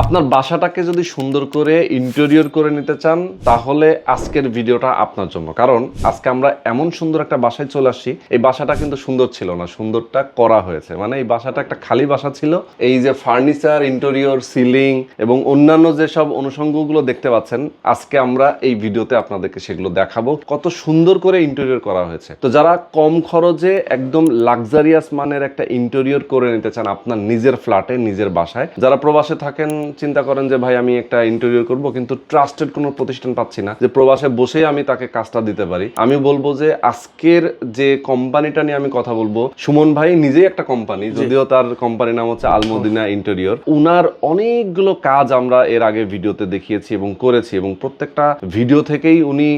আপনার বাসাটাকে যদি সুন্দর করে ইন্টেরিয়র করে নিতে চান তাহলে আজকের ভিডিওটা আপনার জন্য, কারণ আজকে আমরা এমন সুন্দর একটা বাসায় চলে আসছি। এই বাসাটা কিন্তু সুন্দর ছিল না, সুন্দরটা করা হয়েছে। মানে এই বাসাটা একটা খালি বাসা ছিল। এই যে ফার্নিচার, ইন্টেরিয়র, সিলিং এবং অন্যান্য যেসব অনুষঙ্গগুলো দেখতে পাচ্ছেন, আজকে আমরা এই ভিডিওতে আপনাদেরকে সেগুলো দেখাবো কত সুন্দর করে ইন্টেরিয়র করা হয়েছে। তো যারা কম খরচে একদম লাক্সারিয়াস মানের একটা ইন্টেরিয়র করে নিতে চান আপনার নিজের ফ্ল্যাটে, নিজের বাসায়, যারা প্রবাসে থাকেন চিন্তা করেন যে ভাই আমি একটা ইন্টেরিয়র করব কিন্তু ট্রাস্টেড কোনো প্রতিষ্ঠান পাচ্ছি না যে প্রবাসে বসেই আমি তাকে কাজটা দিতে পারি, আমি বলবো যে আজকের যে কোম্পানিটা নিয়ে আমি কথা বলবো, সুমন ভাই নিজেই একটা কোম্পানি, যদিও তার কোম্পানির নাম হচ্ছে আল মদিনা ইন্টেরিয়র। উনার অনেকগুলো কাজ আমরা এর আগে ভিডিওতে দেখিয়েছি এবং করেছি, এবং প্রত্যেকটা ভিডিও থেকেই উনি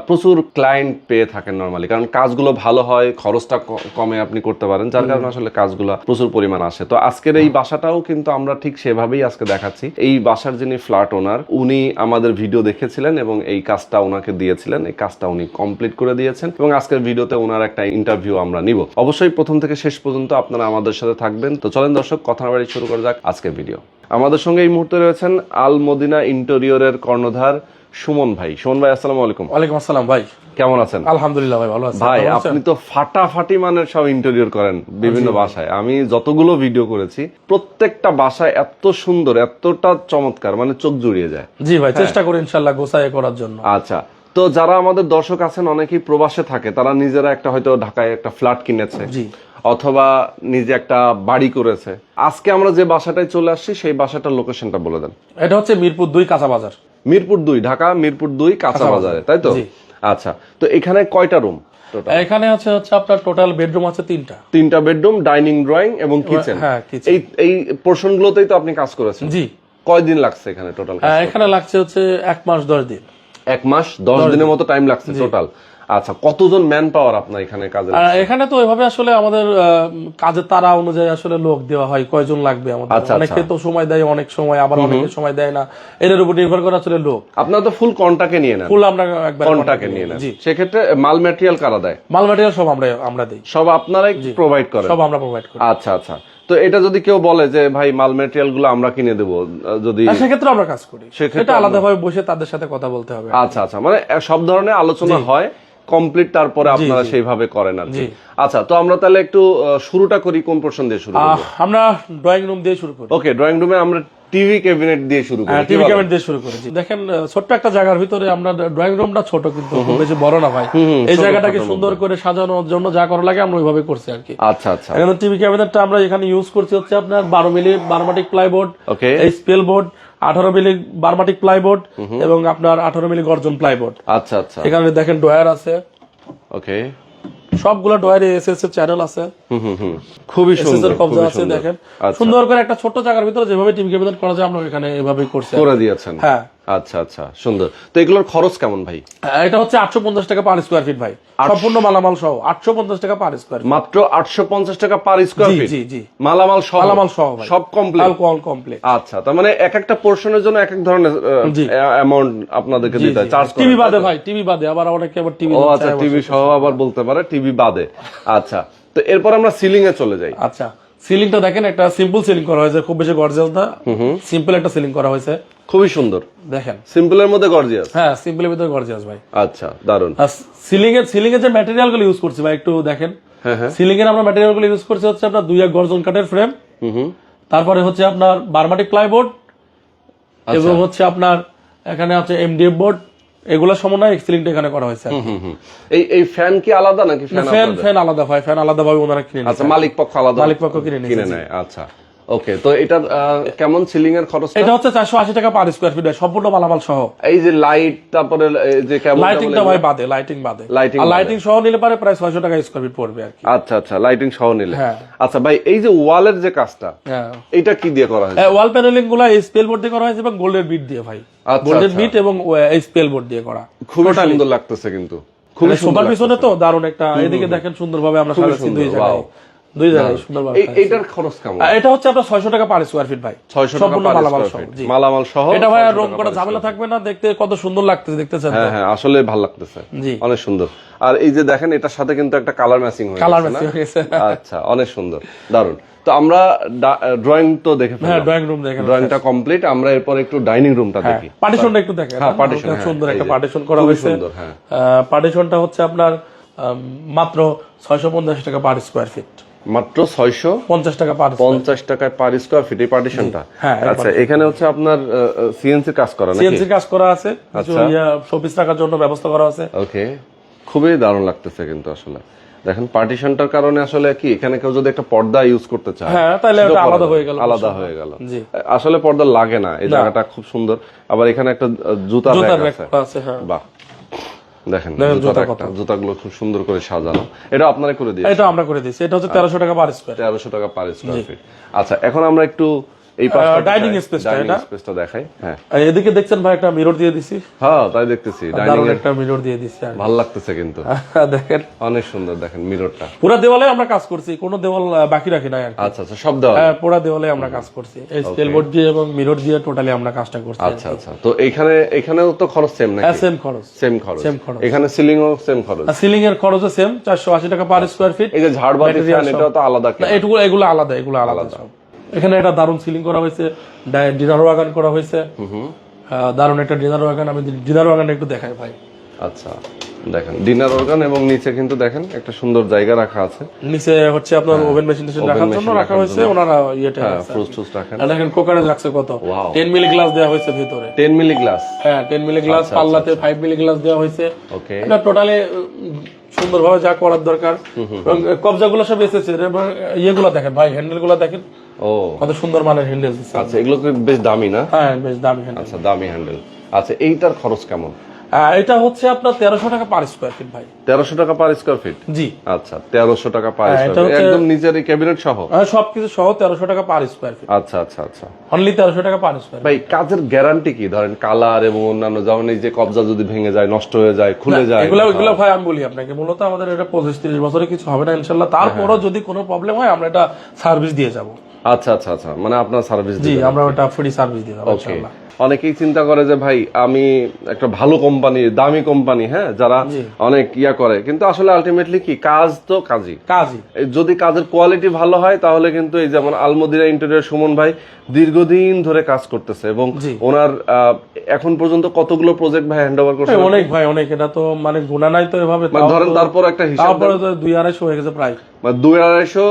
প্রচুর ক্লায়েন্ট পেয়ে থাকেন নরমালি, কারণ কাজগুলো ভালো হয়, খরচটা কমে আপনি করতে পারেন, যার কারণে আসলে কাজগুলো প্রচুর পরিমাণ আসে। তো আজকের এই বাসাটাও কিন্তু আমরা ঠিক সেভাবেই আজকে দেখাচ্ছি। এই বাসার যিনি ফ্ল্যাট ওনার, উনি আমাদের ভিডিও দেখেছিলেন এবং এই কাজটা ওনাকে দিয়েছিলেন, এই কাজটা উনি কমপ্লিট করে দিয়েছেন এবং আজকের ভিডিওতে ওনার একটা ইন্টারভিউ আমরা নিব। অবশ্যই প্রথম থেকে শেষ পর্যন্ত আপনারা আমাদের সাথে থাকবেন। তো চলেন দর্শক, কথা বাড়ি শুরু করা যাক আজকের ভিডিও। আমাদের সঙ্গে এই মুহূর্তে রয়েছেন আল মদিনা ইন্টেরিয়রের কর্ণধার সুমন ভাই। সুমন ভাই, আসসালামু আলাইকুম। ওয়ালাইকুম আসসালাম ভাই, কেমন আছেন? আলহামদুলিল্লাহ ভাই, ভালো আছি। ভাই আপনি তো ফাটাফাটি মানের সব ইন্টেরিয়র করেন বিভিন্ন বাসায়। আমি যতগুলো ভিডিও করেছি প্রত্যেকটা বাসায় এত সুন্দর, এতটা চমৎকার, মানে চোখ জুড়িয়ে যায়। জি ভাই, চেষ্টা করি ইনশাআল্লাহ গোছায় করার জন্য। আচ্ছা, তো যারা আমাদের দর্শক আছেন অনেকেই প্রবাসে থাকে, তারা নিজেরা একটা হয়তো ঢাকায় একটা ফ্ল্যাট কিনেছে, জি, অথবা নিজে একটা বাড়ি করেছে। আজকে আমরা যে বাসাটায় চলে আসছি সেই বাসাটার লোকেশনটা বলে দেন। এটা হচ্ছে মিরপুর 2 কাঁচা বাজার। মিরপুর 2, ঢাকা মিরপুর 2 কাঁচা বাজারে, তাই তো? আচ্ছা, তো এখানে কয়টা রুম? এখানে হচ্ছে আপনার টোটাল বেডরুম আছে 3টা বেডরুম, ডাইনিং, ড্রয়িং এবং কিচেন। হ্যাঁ, এই পোরশন গুলোতেই তো আপনি কাজ করেছেন। জি। কয়দিন লাগছে এখানে টোটাল? এখানে লাগছে হচ্ছে 1 মাস 10 দিন। 1 মাস 10 দিনের মতো টাইম লাগছে টোটাল। আচ্ছা, কতজন ম্যান পাওয়ার আপনার এখানে কাজে? এখানে তো এভাবে আসলে আমাদের কাজের তারা অনুযায়ী আসলে লোক দেওয়া হয়, কয়জন লাগবে আমাদের। অনেকে তো সময় দেয় অনেক সময়, আবার অনেকে সময় দেয় না, এর উপর নির্ভর করে আসলে লোক। আপনারা তো ফুল কন্ট্রাক্টে নিয়ে নেন? ফুল আমরা একবার কন্ট্রাক্টে নিয়ে নেন। সেক্ষেত্রে মাল ম্যাটেরিয়াল কারা দেয়? মাল ম্যাটেরিয়াল সব আমরা দেই। সব আপনারাই প্রোভাইড করেন? সব আমরা প্রোভাইড করি। আচ্ছা আচ্ছা, তো এটা যদি কেউ বলে যে ভাই মাল ম্যাটেরিয়াল গুলো আমরা কিনে দেবো, যদি সেক্ষেত্রে আমরা কাজ করি, সেটা আলাদাভাবে বসে তাদের সাথে কথা বলতে হবে। আচ্ছা আচ্ছা, মানে সব ধরনের আলোচনা হয় কমপ্লিট, তারপরে আপনারা সেইভাবে করেন আর কি। আচ্ছা, তো আমরা তাহলে একটু শুরুটা করি, কোন পোরশন দিয়ে শুরু করব? আমরা ড্রয়িং রুম দিয়ে শুরু করি। ওকে, ড্রয়িং রুমে আমরা টিভি ক্যাবিনেট দিয়ে শুরু করি। টিভি ক্যাবিনেট দিয়ে শুরু করেছি। দেখেন, ছোট্ট একটা জায়গার ভিতরে আমরা ড্রয়িং রুমটা ছোট, কিন্তু খুব বেশি বড় না ভাই। এই জায়গাটাকে সুন্দর করে সাজানোর জন্য যা করা লাগে আমরা ওইভাবে করছি আর কি। আচ্ছা আচ্ছা, এখানে টিভি ক্যাবিনেটটা আমরা এখানে ইউজ করছি হচ্ছে আপনার 12 মিলি বারমাটিক প্লাইবোর্ড, ওকে, এই স্পেল বোর্ড, 18 মিলি বারমাটিক প্লাইবোর্ড এবং আপনার 18 মিলি গর্জন প্লাইবোর্ড। আচ্ছা আচ্ছা, এখানে দেখেন ডয়ার আছে। ওকে, সবগুলো ডয়ারে এসএস এর চ্যানেল আছে। খুবই সুন্দর কবজা আছে। দেখেন সুন্দর করে একটা ছোট জায়গার ভিতরে যেভাবে টিভি ক্যাবিনেট করা যায় আমরা এখানে এভাবেই করছি, করে দিয়েছেন। হ্যাঁ, আচ্ছা আচ্ছা, সুন্দর। তো এগুলোর খরচ কেমন ভাই? এটা হচ্ছে 850 টাকা পার স্কয়ার ফিট ভাই, সম্পূর্ণ মালামাল সহ 850 টাকা পার স্কয়ার ফিট। মাত্র 850 টাকা পার স্কয়ার ফিট? জি জি, মালামাল সহ? মালামাল সহ ভাই, সব কমপ্লিট, অল কমপ্লিট। আচ্ছা, তার মানে এক একটা পোরশনের জন্য এক এক ধরনের অ্যামাউন্ট আপনাদেরকে দিতে হয়, চার্জ করে? টিভি বাদে ভাই, টিভি বাদে, আবার অনেকে আবার টিভি, ও আচ্ছা, টিভি সহ আবার বলতে পারে, টিভি বাদে। আচ্ছা, তো এরপর আমরা সিলিং এ চলে যাই। আচ্ছা, সিলিংটা দেখেন একটা সিম্পল সিলিং করা হয়েছে, খুব বেশি গর্জিয়াস না, সিম্পল একটা সিলিং করা হয়েছে, খুবই সুন্দর। দেখেন সিম্পলের মধ্যে গর্জিয়াস? হ্যাঁ, সিম্পলের ভিতরে গর্জিয়াস ভাই। আচ্ছা, দারুন। সিলিং এর যে ম্যাটেরিয়াল গুলো ইউজ করছি ভাই একটু দেখেন। সিলিং এর আমরা ম্যাটেরিয়াল গুলো ইউজ করছি হচ্ছে আপনার 2 গর্জন কাঠের ফ্রেম, তারপরে হচ্ছে আপনার বারমাটিক প্লাইবোর্ড, এবং হচ্ছে আপনার এখানে আছে এমডিএফ বোর্ড, এগুলো সমন্বয়ে সিলিংটা এখানে করা হয়েছে। এই ফ্যান কি আলাদা নাকি? ফ্যান আলাদা ভাই, ফ্যান আলাদা ভাবে ওনারা কিনে নেয়। আচ্ছা, মালিক পক্ষ আলাদা, মালিক পক্ষ কিনে নেয়। আচ্ছা, ওকে। তো এটা কেমন সিলিং এর খরচ? এটা হচ্ছে 480 টাকা পার স্কয়ার ফিট, সম্পূর্ণ মালামাল সহ। এই যে লাইট, তারপরে যে কেবল, লাইটিংটা ভাই বাদে, লাইটিং বাদে, আর লাইটিং সহ নিলে পারে প্রায় 600 টাকা স্কয়ার ফিট পড়বে আর কি। আচ্ছা আচ্ছা, লাইটিং সহ নিলে। আচ্ছা ভাই, এই যে ওয়ালের যে কাজটা, এটা কি দিয়ে করা হয়েছে? ওয়াল প্যানেলিং গুলো স্পেল বোর্ড দিয়ে করা হয়েছে এবং গোল্ডেন বিট দিয়ে ভাই, গোল্ডেন বিট এবং স্পেল বোর্ড দিয়ে করা। খুবই সুন্দর লাগতেছে, কিন্তু খুবই সুন্দর। পিছনে তো দারুণ একটা, এদিকে দেখেন সুন্দরভাবে আমরা সাজাচ্ছি দুই জায়গায় সুন্দরভাবে। এইটার খরচ কেমন? এটা হচ্ছে আপনার 600 টাকা পার স্কয়ার ফিট ভাই, 600 টাকা সম্পূর্ণ মালামাল সহ। মালামাল সহ এটা ভাই আর রং করা ঝামেলা থাকবে না, দেখতে কত সুন্দর লাগতেছে, দেখতেছেন? হ্যাঁ হ্যাঁ, আসলে ভালো লাগতেছে, অনেক সুন্দর। আর এই যে দেখেন, এটার সাথে কিন্তু একটা কালার ম্যাচিং হয়ে গেছে। কালার ম্যাচিং হয়ে গেছে, আচ্ছা, অনেক সুন্দর, দারুন। তো তো আমরা ড্রয়িং তো দেখে হ্যাঁ ফেললাম, ড্রয়িং রুম দেখেন, ড্রয়িংটা কমপ্লিট, আমরা এরপর একটু ডাইনিং রুমটা দেখি। পার্টিশনটা একটু দেখেন। হ্যাঁ পার্টিশন, সুন্দর একটা পার্টিশন করা খুবই হয়েছে। সুন্দর। হ্যাঁ পার্টিশনটা হচ্ছে আপনার মাত্র 650 টাকা পার স্কয়ার ফিট। মাত্র 650 টাকা পার টাকায় পার স্কয়ার ফিট এই পার্টিশনটা। হ্যাঁ, আচ্ছা এখানে হচ্ছে আপনার সিএনসি কাজ করা নাকি? সিএনসি কাজ করা আছে, কিছু শোপিস রাখার জন্য ব্যবস্থা করা আছে। ওকে, খুবই দারুণ লাগতেছে কিন্তু আসলে। দেখেন পার্টিশনটার কারণে আসলে কি এখানে কেউ যদি একটা পর্দা ইউজ করতে চায়, হ্যাঁ তাহলে সেটাও ওটা করা আলাদা যাবে, হয়ে গেল। আলাদা হয়ে গেল। জি, আসলে পর্দা লাগে না, এই জায়গাটা খুব সুন্দর। আবার এখানে একটা জুতার জুতার র্যাক র্যাক আছে। হ্যাঁ বাহ, দেখেন জুতাগুলো খুব সুন্দর করে সাজানো। এটা আপনারা করে দিয়েছেন? এটা আমরা করে দিয়েছি। এটা হচ্ছে 1300 টাকা পার স্কয়ার। 1300 টাকা পার স্কয়ার ফিট। আচ্ছা এখন আমরা একটু এই পাশটা ডাইনিং স্পেসটা, এটা স্পেসটা দেখাই। হ্যাঁ এদিকে দেখছেন ভাই একটা মিরর দিয়ে দিছি। হ্যাঁ তাই দেখতেছি, ডাইনিং দারুণ এর একটা মিরর দিয়ে দিছি। ভালো লাগতেছে কিন্তু, দেখেন অনেক সুন্দর। দেখেন মিররটা পুরো দেওয়ালে আমরা কাজ করছি, কোনো দেওয়াল বাকি রাখি নাই আর কি। আচ্ছা আচ্ছা, সব দেওয়া। হ্যাঁ পুরো দেওয়ালে আমরা কাজ করছি, এই স্কেল বোর্ড দিয়ে এবং মিরর দিয়ে টোটালি আমরা কাজটা করছি। আচ্ছা আচ্ছা, তো এখানেও তো খরচ সেম নাকি? সেম খরচ, সেম খরচ। সেম খরচ। এখানে সিলিং ও সেম খরচ? সিলিং এর খরচও সেম, 480 টাকা পার স্কয়ার ফিট। এই যে ঝাড়বাতি ফ্যান এটাও তো আলাদা কি? না এগুলো আলাদা, এগুলো আলাদা সব। এখানে একটা দারুণ সিলিং করা হয়েছে, ডিনার ওয়াগান করা হয়েছে। দারুণ একটা ডিনার ওয়াগান, আমি ডিনার ওয়াগান একটু দেখাই ভাই। আচ্ছা দেখেন ডিনার অর্গান, এবং নিচে কিন্তু দেখেন একটা সুন্দর জায়গা রাখা আছে। নিচে হচ্ছে আপনার ওভেন মেশিন রাখার জন্য রাখা হয়েছে, ওনারা ইয়েটা ফ্রুটস টুস রাখেন। দেখেন কোকারেজ রাখছে কত, 10 মিলি গ্লাস দেওয়া হয়েছে ভিতরে। 10 মিলি গ্লাস? হ্যাঁ 10 মিলি গ্লাস, পাল্লাতে 5 মিলি গ্লাস দেওয়া হয়েছে। ওকে, এটা টোটালি সুন্দরভাবে যা করার দরকার। কবজাগুলো সব এসেছে, এবং ইয়েগুলো দেখেন ভাই, হ্যান্ডেলগুলো দেখেন ও কত সুন্দর মানের হ্যান্ডেল দিচ্ছে। আচ্ছা এগুলো কি বেশ দামি না? হ্যাঁ বেশ দামি হ্যান্ডেল। আচ্ছা দামি হ্যান্ডেল। আচ্ছা এইটার খরচ কেমন? এটা হচ্ছে আপনার 1300 টাকা পার স্কয়ার ফিট ভাই। 1300 টাকা পার স্কয়ার ফিট? জি আচ্ছা 1300 টাকা পার স্কয়ার ফিট, একদম নিচের এই ক্যাবিনেট সহ? সবকিছু সহ 1300 টাকা পার স্কয়ার ফিট। আচ্ছা আচ্ছা আচ্ছা, অনলি 1300 টাকা পার স্কয়ার। ভাই কাজের গ্যারান্টি কি? ধরেন কালার এবং অন্যান্য, যেমন এই যে কবজা যদি ভেঙে যায়, নষ্ট হয়ে যায়, খুলে যায়, এগুলো ভাই আমি বলি আপনাকে, মূলত আমাদের এটা 25-30 বছরে কিছু হবে না ইনশাআল্লাহ। তারপরও যদি কোনো প্রবলেম হয় আমরা এটা সার্ভিস দিয়ে যাব। আচ্ছা আচ্ছা আচ্ছা, মানে আপনার সার্ভিস? জি আমরা ওটা ফ্রি সার্ভিস দিয়ে দেব ইনশাআল্লাহ। অনেকেই চিন্তা করে যে ভাই আমি একটা ভালো কোম্পানি, দামি কোম্পানি, হ্যাঁ যারা অনেক ইয়া করে, কিন্তু আসলে আলটিমেটলি কি কাজ তো কাজই। যদি কাজের কোয়ালিটি ভালো হয় তাহলে কিন্তু এই যেমন আলমদিনা ইন্টেরিয়র সুমন ভাই দীর্ঘদিন ধরে কাজ করতেছে, এবং ওনার এখন পর্যন্ত কতগুলো প্রজেক্ট ভাই হ্যান্ড ওভার করছে? অনেক ভাই, অনেক। এটা তো মানে গুণা নাই তো এভাবে, ধরেন তারপর একটা হিসাব, তারপরে তো 2-250 হয়ে গেছে প্রায়, মানে 2-250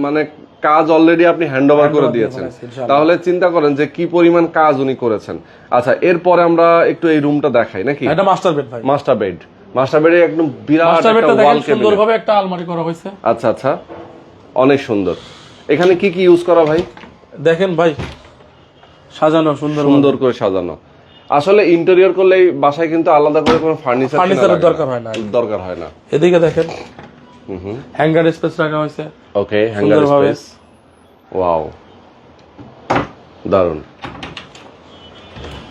মানে কাজ অলরেডি আপনি হ্যান্ড ওভার করে দিয়েছেন। তাহলে চিন্তা করেন যে কি পরিমাণ কাজ উনি করেছেন। আচ্ছা এরপরে আমরা একটু এই রুমটা দেখাই নাকি? এটা মাস্টার বেড ভাই। মাস্টার বেডে একদম বিরাট একটা ওয়াল ক্যাবিনেট, সুন্দরভাবে একটা আলমারি করা হয়েছে। আচ্ছা আচ্ছা, অনেক সুন্দর। এখানে কি কি ইউজ করা ভাই? দেখেন ভাই সাজানো, সুন্দর করে সাজানো। আসলে ইন্টেরিয়র করলে বাসায় কিন্তু আলাদা করে কোনো ফার্নিচারের দরকার হয় না। এদিকে দেখেন হ্যাঙ্গার স্পেস রাখা হয়েছে। ওকে, হ্যাঙ্গার স্পেস, ওয়াও দারুন।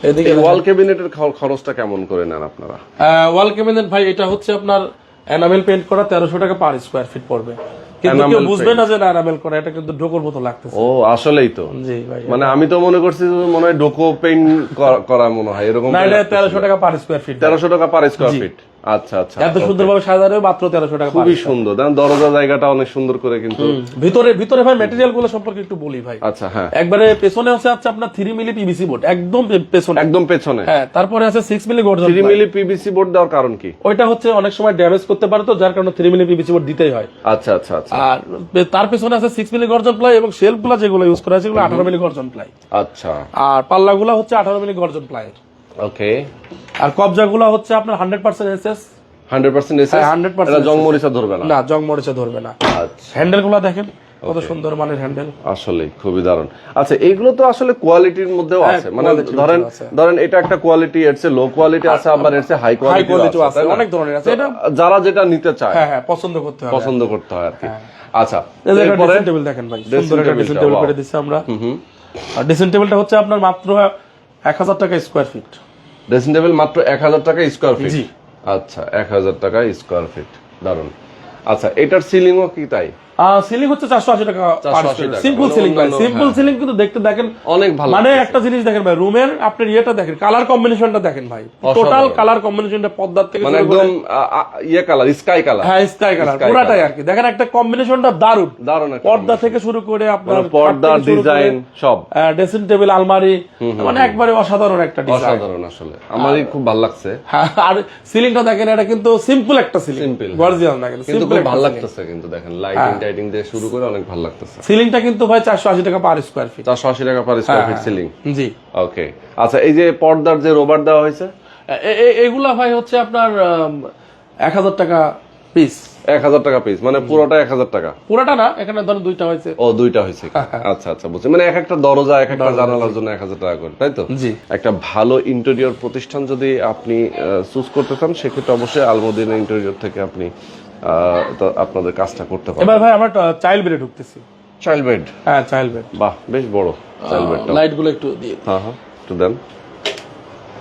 এদিকে ওয়াল ক্যাবিনেটের খরচটা কেমন করে নেন আপনারা? ওয়াল ক্যাবিনেট ভাই এটা হচ্ছে আপনার এনামেল পেইন্ট করা 1300 টাকা পার স্কয়ার ফিট পড়বে, কিন্তু কেউ বুঝবে না যে এনামেল করা, এটা কিন্তু ডোকোর মতো লাগতেছে। ও আসলেই তো। জি ভাই, মানে আমি তো মনে করছি মনে হয় ডোকো পেইন্ট করা মনে হয় এরকম। না, এটা 1300 টাকা পার স্কয়ার ফিট। 1300 টাকা পার স্কয়ার ফিট। আচ্ছা আচ্ছা, এত সুন্দরভাবে সাজানো মাত্র 1300 টাকা। খুবই সুন্দর। দরজা জায়গাটা অনেক সুন্দর করে, কিন্তু ভিতরে ভাই ম্যাটেরিয়াল গুলো সম্পর্কে একটু বলি ভাই। আচ্ছা হ্যাঁ, একবারে পেছনে আছে আপনার 3 মিলি পিভিসি বোর্ড, একদম পেছনে। হ্যাঁ তারপরে আছে 6 মিলি গর্জন। 3 মিলি পিভিসি বোর্ড দেওয়ার কারণ কি? ওইটা হচ্ছে অনেক সময় ড্যামেজ করতে পারে, তো যার কারণে 3 মিলি পিভিসি বোর্ড দিতেই হয়। আচ্ছা আচ্ছা আচ্ছা। আর তার পেছনে আছে 6 মিলি গর্জন প্লাই, এবং শেলফ গুলো যেগুলো ইউজ করা আছে সেগুলো 18 মিলি গর্জন প্লাই। আচ্ছা, আর পাল্লাগুলো হচ্ছে 18 মিলি গর্জন প্লাই। ওকে, আর কবজাগুলো হচ্ছে আপনার 100% এসএস। 100% এসএস। 100% এটা জং মরিচা ধরবে না? না, জং মরিচা ধরবে না। আচ্ছা, হ্যান্ডেলগুলো দেখেন কত সুন্দর মানের হ্যান্ডেল, আসলে খুবই দারুণ। আচ্ছা এইগুলো তো আসলে কোয়ালিটির মধ্যেও আছে, মানে ধরেন এটা একটা কোয়ালিটি, এর চেয়ে লো কোয়ালিটি আছে, আবার এর চেয়ে হাই কোয়ালিটি আছে, অনেক ধরনের আছে। এটা যারা যেটা নিতে চায় হ্যাঁ পছন্দ করতে হয় আর কি। আচ্ছা এরপরে ড্রেসিং টেবিল দেখেন ভাই, সুন্দর একটা ড্রেসিং টেবিল করে দিচ্ছি আমরা। আর ড্রেসিং টেবিলটা হচ্ছে আপনার মাত্র 1000 টাকা স্কয়ার ফিট। ড্রেসিং টেবিল মাত্র 1000 টাকা স্কয়ার ফিট? জি আচ্ছা, 1000 টাকা স্কয়ার ফিট, দারুণ। আচ্ছা এটার সিলিংও কি তাই? সিলিং হচ্ছে 480 টাকা 480 টাকা। সিম্পল মানে সিলিং ভাই, অন্যান্য, সিম্পল সিলিং কিন্তু দেখতে দেখেন অনেক ভালো মানে একটা জিনিস দেখেন ভাই, রুমের আপনার ইয়েটা দেখেন, কালার কম্বিনেশনটা দেখেন ভাই, টোটাল কালার কম্বিনেশনটা পর্দার থেকে মানে শুরু করে একদম ইয়ে কালার, স্কাই কালার। হ্যাঁ স্কাই কালার পুরাটাই আর কি, দেখেন একটা কম্বিনেশনটা দারুণ, দারুণ একটা পর্দা থেকে শুরু করে আপনার পর্দা, ডিজাইন সব, ড্রেসিং টেবিল, আলমারি, মানে একবারে অসাধারণ একটা ডিজাইন। অসাধারণ আসলে, আমারই খুব ভালো লাগছে। আর সিলিংটা দেখেন, এটা কিন্তু সিম্পল একটা সিলিং, Simple, গর্জিয়াস না কিন্তু কিন্তু সিম্পল খুব ভালো লাগতেছে কিন্তু, দেখেন লাইটিং টাইটিং দিয়ে শুরু করে অনেক ভালো লাগতেছে। সিলিংটা কিন্তু ভাই 480 টাকা পার স্কয়ার ফিট। 480 টাকা পার স্কয়ার ফিট সিলিং। জি ওকে, আচ্ছা এই যে পর্দার যে রোবার দেওয়া হয়েছে, এগুলা ভাই হচ্ছে আপনার 1000 টাকা পিস। 1000 টাকা পিস, মানে পুরোটা 1000 টাকা? পুরোটা না, এখানে ধরুন দুইটা হয়েছে। ও দুইটা হয়েছে, আচ্ছা আচ্ছা বুঝছি। মানে এক একটা দরজা, এক একটা জানালার জন্য 1000 টাকা করে, তাই তো? জি। একটা ভালো ইন্টেরিয়র প্রতিষ্ঠান যদি আপনি চুজ করতে চান, সেক্ষেত্রে অবশ্যই আলমদিনা ইন্টেরিয়র থেকে আপনি তো আপনাদের কাজটা করতে পারেন। এবার ভাই আমরা চাইল্ড বেডে ঢুকতেছি। Child bed? হ্যাঁ চাইল্ড বেড। বাহ, বেশ বড় চাইল্ড বেডটা। লাইট গুলো একটু দিয়ে, হ্যাঁ হ্যাঁ একটু দেন।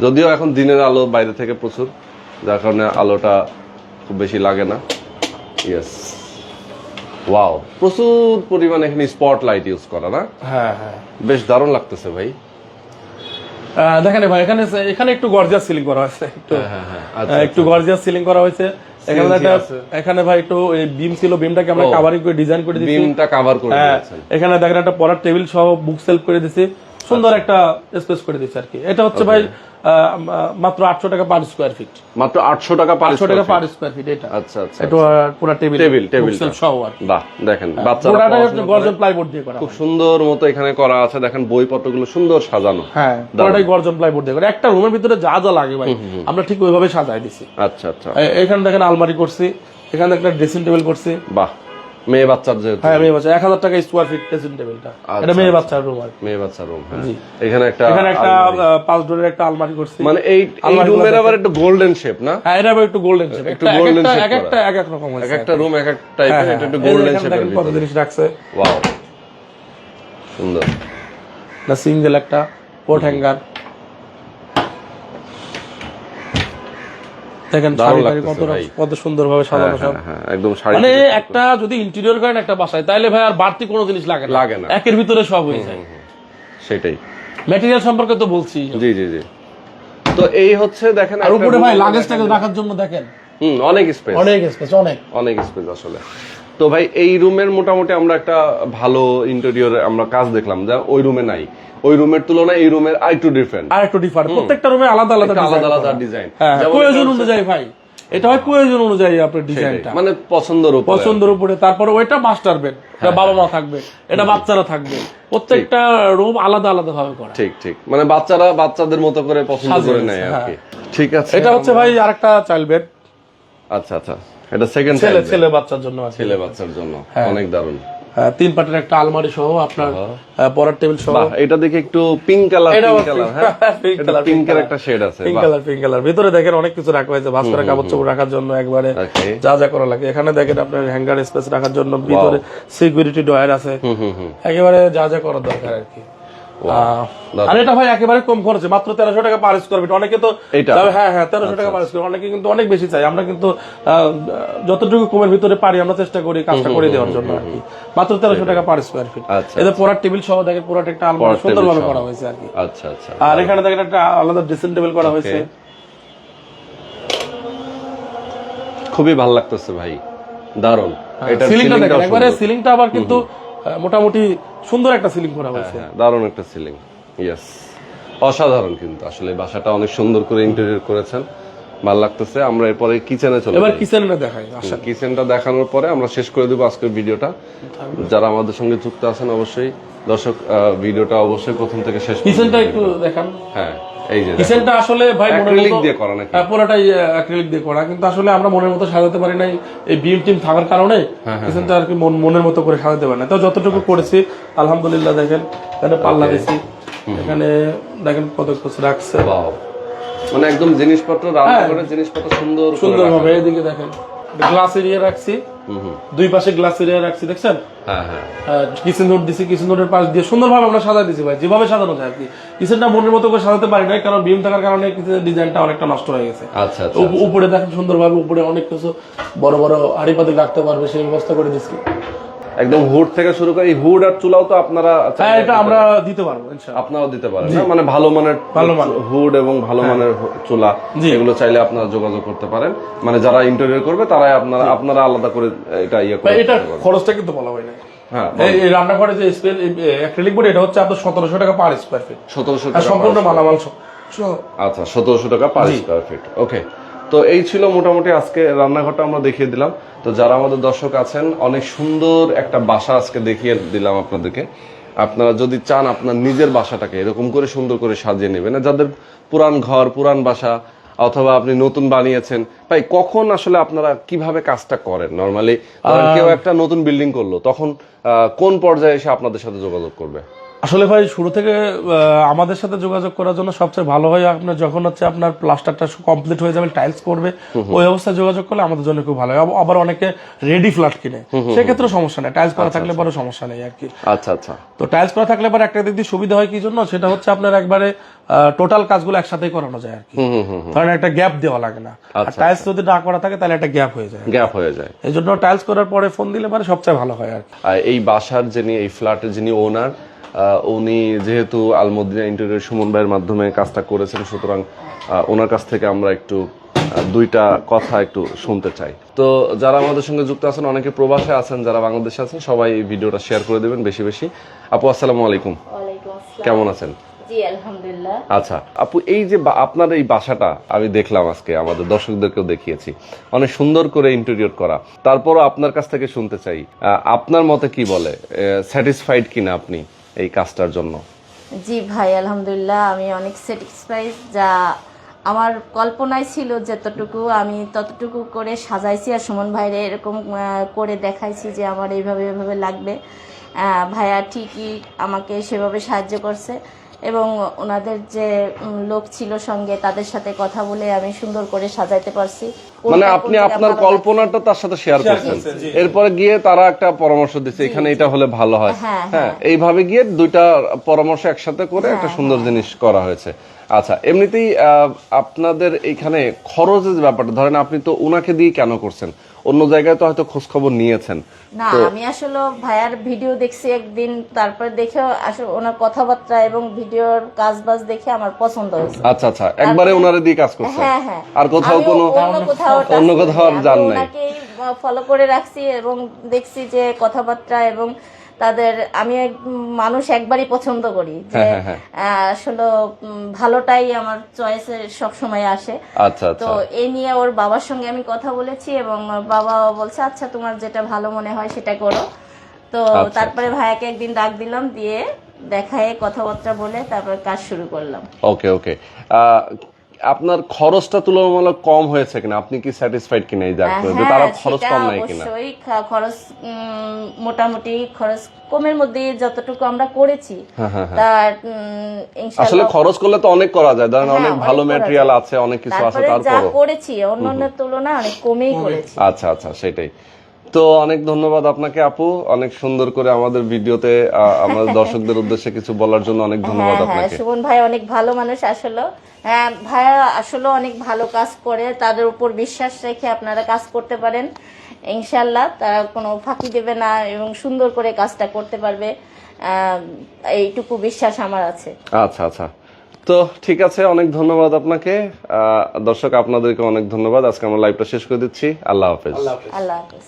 যদিও এখন দিনের আলো বাইরে থেকে প্রচুর, যার কারণে আলোটা খুব বেশি লাগে না। ইয়েস, ওয়াও, প্রচুর পরিমাণে এখানে স্পট লাইট ইউজ করা না? হ্যাঁ হ্যাঁ বেশ দারুণ লাগতেছে ভাই। দেখেন ভাই, এখানে এখানে একটু গর্জিয়াস সিলিং করা হয়েছে, একটু গর্জিয়াস সিলিং করা হয়েছে। এখানে একটা, এখানে ভাই একটু বিম ছিল, বিমটাকে আমরা কভারিং করে ডিজাইন করে দিয়েছি, বিমটা কভার করে দিয়েছেন। এখানে দেখেন একটা পড়ার টেবিল সহ বুক সেলফ করে দিয়েছি, সুন্দর একটা স্পেস করে দিয়েছি আর কি। এটা হচ্ছে ভাই মাত্র 800 টাকা পার স্কয়ার ফিট। মাত্র 800 টাকা পার 800 টাকা পার স্কয়ার ফিট এটা। আচ্ছা আচ্ছা, এটা পুরো টেবিল সেলফ সহ আর কি। বাহ, দেখেন বাচ্চারা পুরোটাই হচ্ছে গর্জন প্লাইবোর্ড দিয়ে করা, খুব সুন্দর মতো এখানে করা আছে। দেখেন বইপত্রগুলো সুন্দর সাজানো। হ্যাঁ পুরোটাই গর্জন প্লাইবোর্ড দিয়ে করা। একটা রুমের ভিতরে যা যা লাগে ভাই আমরা ঠিক ওইভাবে সাজাই দিছি। আচ্ছা আচ্ছা, এখানে দেখেন আলমারি করছি, এখানে একটা ড্রেসিং টেবিল করছি। বাহ, মেয়ে বাচ্চার যেহেতু। হ্যাঁ মেয়ে বাচ্চা, 1000 টাকা স্কয়ার ফিট ড্রেসিং টেবিলটা, এটা মেয়ে বাচ্চার রুম আর মেয়ে বাচ্চার রুম। হ্যাঁ, এখানে একটা 5 ডোরের একটা আলমারি করছি। মানে এই রুমের আবার একটু গোল্ডেন শেপ না? হ্যাঁ এটা আবার একটু গোল্ডেন শেপ, একটু গোল্ডেন শেপ, এক একটা এক এক রকম হয়েছে, এক একটা রুম এক এক টাইপের, এটা একটু গোল্ডেন শেপের কত জিনিস রাখছে। ওয়াও, সুন্দর। না সিঙ্গেল একটা কোট হ্যাঙ্গার, দেখেন কত সুন্দরভাবে সাজানো সব। হ্যাঁ একদম শাড়ি। মানে একটা যদি ইন্টেরিয়র করেন একটা বাসায়, তাহলে ভাই আর বাড়তি কোনো জিনিস লাগে না, একের ভিতরে সব হয়ে যায়। সেটাই, ম্যাটেরিয়াল সম্পর্কে তো বলছি। জি জি জি। তো এই হচ্ছে দেখেন, আর উপরে ভাই লাগেজটাকে রাখার জন্য দেখেন অনেক স্পেস, অনেক স্পেস আসলে। তো ভাই এই রুমের মোটামুটি আমরা একটা ভালো ইন্টেরিয়র আমরা কাজ দেখলাম, যা ওই রুমে নাই। ওই রুমের তুলনায় এই রুমের আরেকটু ডিফারেন্ট, প্রত্যেকটা রুমে আলাদা আলাদা ডিজাইন, প্রয়োজন অনুযায়ী ভাই। এটা হয় প্রয়োজন অনুযায়ী আপনার ডিজাইনটা, মানে পছন্দের উপরে। তারপরে ওইটা মাস্টার বেড, বাবা মা থাকবে, এটা বাচ্চারা থাকবে, প্রত্যেকটা রুম আলাদা আলাদা ভাবে করা। ঠিক ঠিক, মানে বাচ্চারা বাচ্চাদের মতো করে পছন্দ করে নেয় আর কি। ঠিক আছে, এটা হচ্ছে ভাই আরেকটা চাইল্ড বেড। আচ্ছা আচ্ছা, এটা সেকেন্ড ছেলে বাচ্চার জন্য আছে, ছেলে বাচ্চার জন্য অনেক দারুণ। 3 পাটের একটা আলমারি সহ আপনার পড়ার টেবিল সহ। এটা দেখে একটু পিঙ্ক কালার, হ্যাঁ পিঙ্কের একটা শেড আছে, পিঙ্ক কালার। ভিতরে দেখেন অনেক কিছু রাখা হয়েছে, ভাঁজ করা কাপড় চোপড় রাখার জন্য একবারে যা যা করা লাগে। এখানে দেখেন আপনার হ্যাঙ্গার স্পেস রাখার জন্য, ভিতরে সিকিউরিটি ডয়ার আছে, একেবারে যা যা করার দরকার আর কি। আর এটা ভাই একেবারে কম খরচে, মাত্র 1300 টাকা পার স্কয়ার ফিট। অনেকে তো হ্যাঁ 1300 টাকা পার স্কয়ার, অনেকে কিন্তু অনেক বেশি চাই। আমরা কিন্তু যতটুকু কমের ভিতরে পারি আমরা চেষ্টা করি কাজটা করে দেওয়ার জন্য আর কি। মাত্র 1300 টাকা পার স্কয়ার ফিট। এতে পড়ার টেবিল সহ দেখেন পুরোটা একটা আলমারি সুন্দরভাবে করা হয়েছে আর কি। আচ্ছা আচ্ছা, আর এখানে দেখেন একটা আলাদা ড্রেসিং টেবিল করা হয়েছে, খুবই ভালো লাগতেছে ভাই, দারুন। এটা সিলিংটা দেখেন একবারে, সিলিংটা আবার কিন্তু মোটামুটি সুন্দর একটা সিলিং করা হয়েছে, দারুণ একটা সিলিং। ইয়েস, অসাধারণ কিন্তু আসলে বাসাটা অনেক সুন্দর করে ইন্টেরিয়র করেছেন, ভালো লাগতেছে। আমরা এরপরে কিচেনে চলে এবার কিচেনটা দেখাই। কিচেনটা দেখানোর পরে আমরা শেষ করে দেবো আজকের ভিডিওটা। যারা আমাদের সঙ্গে যুক্ত আছেন অবশ্যই দর্শক ভিডিওটা অবশ্যই প্রথম থেকে শেষ কিচেনটা একটু দেখান। হ্যাঁ এই যে কিচেনটা আসলে ভাই অ্যাক্রিলিক দিয়ে করা নাকি? পুরোটাই অ্যাক্রিলিক দিয়ে করা, কিন্তু আসলে আমরা মনের মতো সাজাতে পারি নাই এই বিম টিম থাকার কারণে। কিচেনটা আর কি মনের মতো করে সাজাতে পারি না, তো যতটুকু করেছি আলহামদুলিল্লাহ। দেখেন এখানে পাল্লা দিয়েছি, এখানে দেখেন কত কিছু রাখছে, মানে একদম জিনিসপত্র রান্না করে জিনিসপত্র সুন্দরভাবে। এদিকে দেখেন গ্লাস এরিয়া রাখছি, দুই পাশে গ্লাস এরিয়া রাখছি, দেখছেন? কিচেন রোড দিছি, কিচেন রোডের পাশ দিয়ে সুন্দরভাবে আমরা সাজা দিছি ভাই, যেভাবে সাজানো যায় আর কি। কিচেনটা মনের মতো করে সাজাতে পারি না, কারণ বিম থাকার কারণে কিচেনের ডিজাইনটা অনেকটা নষ্ট হয়ে গেছে। উপরে দেখেন সুন্দরভাবে, উপরে অনেক কিছু বড় বড় হাড়ি পাতিল রাখতে পারবে সেই ব্যবস্থা করে দিছি। একদম হুড থেকে শুরু করে এই হুড আর চুলাও তো আপনারা হ্যাঁ এটা আমরা দিতে পারবো ইনশাআল্লাহ। আপনারাও দিতে পারেন না, মানে ভালো মানের হুড এবং ভালো মানের চুলা এগুলো চাইলে আপনারা যোগাযোগ করতে পারেন, মানে যারা ইন্টেরিয়র করবে তারাই আপনারা আলাদা করে এটা ইয়ে করে। এটা খরচটা কিন্তু বলা হয় না। হ্যাঁ, এই রান্নাঘরে যে অ্যাক্রিলিক বোর্ড এটা হচ্ছে আপনার 1700 টাকা পার স্কয়ার ফিট। 1700 টাকা সম্পূর্ণ মালামাল সহ। আচ্ছা 1700 টাকা পার স্কয়ার ফিট। ওকে, তো এই ছিল মোটামুটি আজকে রান্নাঘরটা আমরা দেখিয়ে দিলাম। তো যারা আমাদের দর্শক আছেন, অনেক সুন্দর একটা বাসা আজকে দেখিয়ে দিলাম আপনাদেরকে। আপনারা যদি চান আপনার নিজের বাসাটাকে এরকম করে সুন্দর করে সাজিয়ে নেবেন, যাদের পুরান ঘর পুরান বাসা অথবা আপনি নতুন বানিয়েছেন, ভাই কখন আসলে আপনারা কিভাবে কাজটা করেন? নরমালি কেউ একটা নতুন বিল্ডিং করলো, তখন কোন পর্যায়ে এসে আপনাদের সাথে যোগাযোগ করবে? আসলে ভাই শুরু থেকে আমাদের সাথে যোগাযোগ করার জন্য সবচেয়ে ভালো হয় আপনার যখন হচ্ছে আপনার প্লাস্টারটা কমপ্লিট হয়ে যাবে, টাইলস করবে, ওই অবস্থায় যোগাযোগ করলে আমাদের জন্য খুব ভালো হয়। আবার অনেকে রেডি ফ্ল্যাট কিনে, সেক্ষেত্রে সমস্যা নেই, টাইলস করা থাকলে পরে সমস্যা নেই আর কি। আচ্ছা আচ্ছা। তো টাইলস করা থাকলে পরে একটা দিক দিয়ে সুবিধা হয় কি জন্য, সেটা হচ্ছে আপনার একবারে টোটাল কাজগুলো একসাথেই করানো যায় আর কি, কারণ একটা গ্যাপ দেওয়া লাগে না। আর টাইলস যদি না করা থাকে তাহলে একটা গ্যাপ হয়ে যায়। এই জন্য টাইলস করার পরে ফোন দিলে পরে সবচেয়ে ভালো হয় আর কি। এই বাসার যিনি, এই ফ্ল্যাটের যিনি ওনার, উনি যেহেতু আলমদিনা ইন্টেরিয়র সুমন ভাইয়ের মাধ্যমে কাজটা করেছেন, সুতরাং ওনার কাছ থেকে আমরা একটু দুইটা কথা একটু শুনতে চাই। তো যারা আমাদের সঙ্গে যুক্ত আছেন, অনেকে প্রবাসে আছেন, যারা বাংলাদেশে আছেন, সবাই এই ভিডিওটা শেয়ার করে দেবেন বেশি বেশি। আপু আসসালামু আলাইকুম। কেমন আছেন? জি আলহামদুলিল্লাহ। আচ্ছা আপু, এই যে আপনার এই বাসাটা আমি দেখলাম, আজকে আমাদের দর্শকদেরকেও দেখিয়েছি, অনেক সুন্দর করে ইন্টেরিয়র করা। তারপরও আপনার কাছ থেকে শুনতে চাই, আপনার মতে কি বলে, স্যাটিসফাইড কিনা আপনি এই কাজটার জন্য? জি ভাই আলহামদুলিল্লাহ, আমি অনেক স্যাটিসফাইড। যা আমার কল্পনায় ছিল যতটুকু, আমি ততটুকু করে সাজাইছি, আর সুমন ভাইরে এরকম করে দেখাইছি যে আমার এইভাবে এভাবে লাগবে। ভাইয়া ঠিকই আমাকে সেভাবে সাহায্য করছে, এবং ওনাদের যে লোক ছিল সঙ্গে, তাদের সাথে কথা বলে আমি সুন্দর করে সাজাইতে পারছি। মানে আপনি আপনার কল্পনাটা তার সাথে শেয়ার করছেন, এরপরে গিয়ে তারা একটা পরামর্শ দিচ্ছে এখানে এটা হলে ভালো হয়। হ্যাঁ, এইভাবে গিয়ে দুইটা পরামর্শ একসাথে করে একটা সুন্দর জিনিস করা হয়েছে। আচ্ছা, এমনিতেই আপনাদের এখানে খরচের যে ব্যাপারটা, ধরেন আপনি তো ওনাকে দিয়ে কেন করছেন, অন্য জায়গায় তো হয়তো খোঁজ খবর নিয়েছেন না? আমি আসলে ভাইয়ার ভিডিও দেখছি একদিন, তারপরে দেখে আসলে ওনার কথাবার্তা এবং ভিডিওর কাজবাজ দেখে আমার পছন্দ হয়েছে। আচ্ছা আচ্ছা, একবারে ওনারে দিয়ে কাজ করছেন? হ্যাঁ হ্যাঁ। আর কোথাও কোনো অন্য কোথাও জান নাই? ওনাকেই ফলো করে রাখছি এবং দেখছি যে কথাবার্তা এবং তাদের, আমি মানুষ একবারই পছন্দ করি যে আসলে ভালোটাই আমার চয়েসে সব সময় আসে। আচ্ছা আচ্ছা। তো এই নিয়ে ওর বাবার সঙ্গে আমি কথা বলেছি, এবং ওর বাবা বলছে আচ্ছা তোমার যেটা ভালো মনে হয় সেটা করো। তো তারপরে ভাইয়াকে একদিন ডাক দিলাম, দিয়ে দেখায় কথাবার্তা বলে তারপর কাজ শুরু করলাম। ওকে ওকে। আপনার খরচটা তুলনামূলক কম হয়েছে কিনা, আপনি কি স্যাটিসফাইড কিনা এই জায়গায়, যে তারা খরচ কম নাই কিনা? অবশ্যই খরচ মোটামুটি খরচ কমের মধ্যে যতটুকু আমরা করেছি, তার আসলে খরচ করলে তো অনেক করা যায়, ধরেন অনেক ভালো ম্যাটেরিয়াল আছে, অনেক কিছু আছে, যা তারপরও করেছি অন্যান্যের তুলনায় অনেক কমেই করেছি। আচ্ছা আচ্ছা, সেটাই। তো অনেক ধন্যবাদ আপনাকে আপু, অনেক সুন্দর করে আমাদের ভিডিওতে আমাদের দর্শকদের উদ্দেশ্যে কিছু বলার জন্য অনেক ধন্যবাদ আপনাকে। সুমন ভাই অনেক ভালো মানুষ আসলে। হ্যাঁ, ভাইয়া আসলে অনেক ভালো কাজ করে, তাদের উপর বিশ্বাস রেখে আপনারা কাজ করতে পারেন, ইনশাল্লাহ তারা কোনো ফাঁকি দেবে না এবং সুন্দর করে কাজটা করতে পারবে, এইটুকু বিশ্বাস আমার আছে। আচ্ছা আচ্ছা, তো ঠিক আছে, অনেক ধন্যবাদ আপনাকে। দর্শক আপনাদেরকে অনেক ধন্যবাদ। আজকে আমরা লাইভটা শেষ করে দিচ্ছি। আল্লাহ হাফেজ। আল্লাহ হাফেজ।